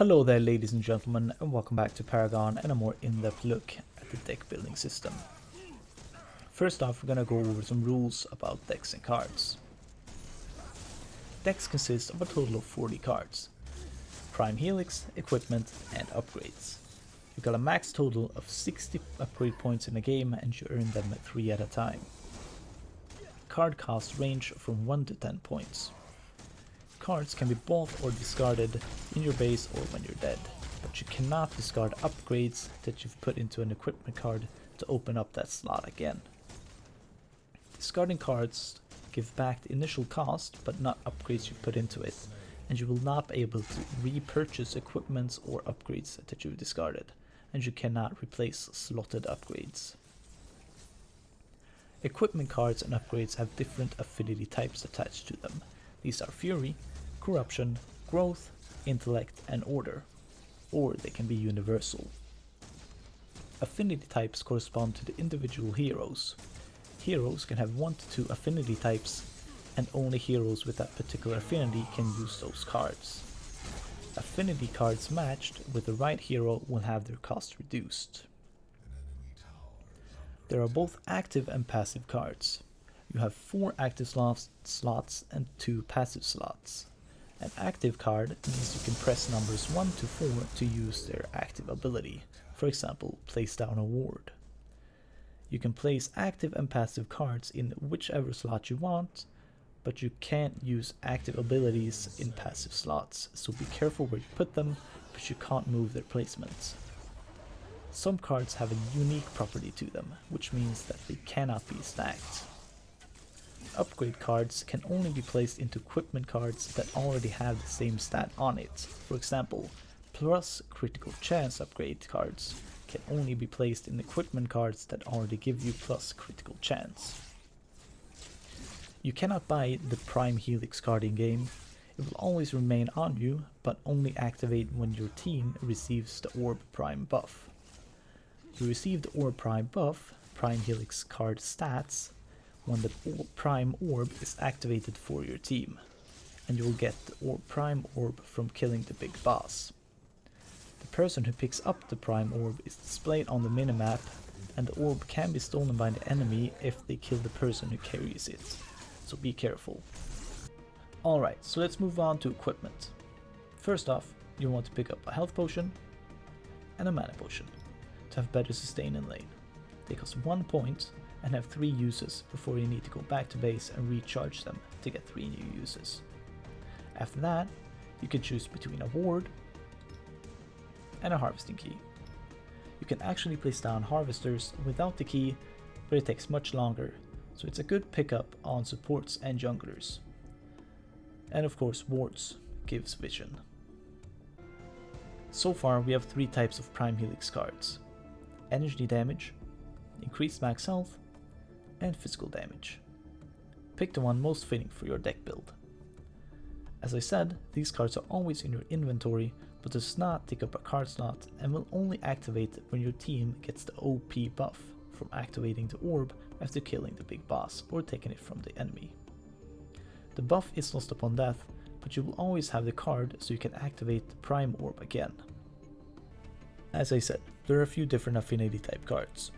Hello there ladies and gentlemen, and welcome back to Paragon and a more in-depth look at the deck building system. First off, we're gonna go over some rules about decks and cards. Decks consist of a total of 40 cards: Prime Helix, Equipment, and Upgrades. You've got a max total of 60 upgrade points in a game, and you earn them 3 at a time. Card costs range from 1 to 10 points. Cards can be bought or discarded in your base or when you're dead, but you cannot discard upgrades that you've put into an equipment card to open up that slot again. Discarding cards give back the initial cost, but not upgrades you put into it, and you will not be able to repurchase equipments or upgrades that you've discarded, and you cannot replace slotted upgrades. Equipment cards and upgrades have different affinity types attached to them. These are Fury, Corruption, Growth, Intellect, and Order, or they can be universal. Affinity types correspond to the individual heroes. Heroes can have 1 to 2 affinity types, and only heroes with that particular affinity can use those cards. Affinity cards matched with the right hero will have their cost reduced. There are both active and passive cards. You have 4 active slots and 2 passive slots. An active card means you can press numbers 1 to 4 to use their active ability, for example, place down a ward. You can place active and passive cards in whichever slot you want, but you can't use active abilities in passive slots, so be careful where you put them, but you can't move their placements. Some cards have a unique property to them, which means that they cannot be stacked. Upgrade cards can only be placed into equipment cards that already have the same stat on it. For example, plus critical chance upgrade cards can only be placed in equipment cards that already give you plus critical chance. You cannot buy the Prime Helix card in game. It will always remain on you, but only activate when your team receives the Orb Prime buff. You receive the Orb Prime buff, Prime Helix card stats, when the Prime Orb is activated for your team, and you will get the Prime Orb from killing the big boss. The person who picks up the Prime Orb is displayed on the minimap, and the orb can be stolen by the enemy if they kill the person who carries it, so be careful. Alright, so let's move on to equipment. First off, you want to pick up a health potion and a mana potion to have better sustain in lane. They cost 1 point and have 3 uses before you need to go back to base and recharge them to get 3 new uses. After that, you can choose between a ward and a harvesting key. You can actually place down harvesters without the key, but it takes much longer, so it's a good pickup on supports and junglers. And of course, wards gives vision. So far we have 3 types of Prime Helix cards: energy damage, increased max health, and physical damage. Pick the one most fitting for your deck build. As I said, these cards are always in your inventory, but does not take up a card slot and will only activate when your team gets the OP buff from activating the orb after killing the big boss or taking it from the enemy. The buff is lost upon death, but you will always have the card so you can activate the Prime Orb again. As I said, there are a few different affinity type cards: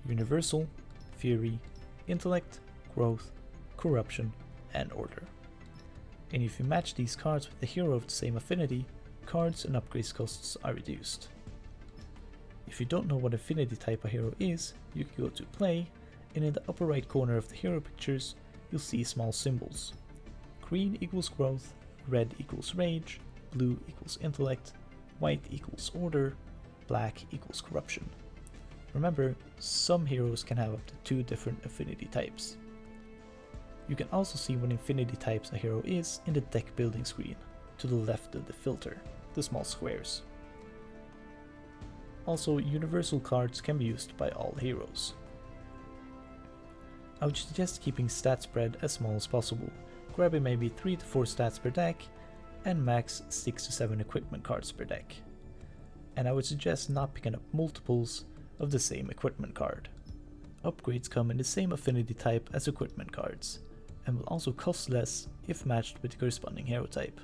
Universal, Fury, Intellect, Growth, Corruption, and Order. And if you match these cards with a hero of the same affinity, cards and upgrades costs are reduced. If you don't know what affinity type a hero is, you can go to Play, and in the upper right corner of the hero pictures, you'll see small symbols. Green equals Growth, red equals Rage, blue equals Intellect, white equals Order, black equals Corruption. Remember, some heroes can have up to 2 different affinity types. You can also see what affinity types a hero is in the deck building screen, to the left of the filter, the small squares. Also, universal cards can be used by all heroes. I would suggest keeping stat spread as small as possible, grabbing maybe 3 to 4 stats per deck, and max 6 to 7 equipment cards per deck. And I would suggest not picking up multiples of the same equipment card. Upgrades come in the same affinity type as equipment cards, and will also cost less if matched with the corresponding hero type.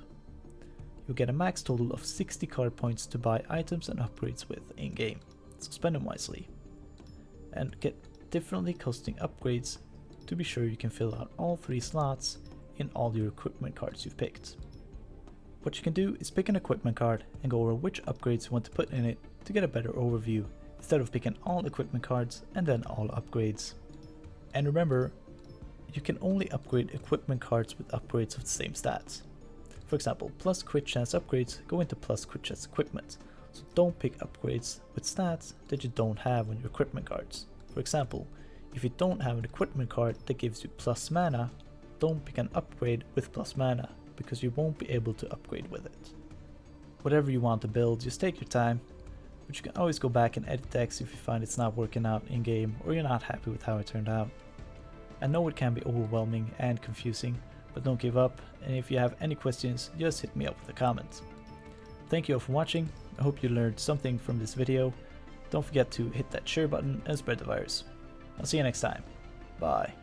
you'll get a max total of 60 card points to buy items and upgrades with in-game, so spend them wisely. And get differently costing upgrades to be sure you can fill out all 3 slots in all your equipment cards you've picked. What you can do is pick an equipment card and go over which upgrades you want to put in it to get a better overview, instead of picking all equipment cards and then all upgrades. And remember, you can only upgrade equipment cards with upgrades of the same stats. For example, plus crit chance upgrades go into plus crit chance equipment, so don't pick upgrades with stats that you don't have on your equipment cards. For example, if you don't have an equipment card that gives you plus mana, don't pick an upgrade with plus mana, because you won't be able to upgrade with it. Whatever you want to build, just take your time, but you can always go back and edit decks if you find it's not working out in game or you're not happy with how it turned out. I know it can be overwhelming and confusing, but don't give up, and if you have any questions, just hit me up with a comment. Thank you all for watching. I hope you learned something from this video. Don't forget to hit that share button and spread the virus. I'll see you next time. Bye.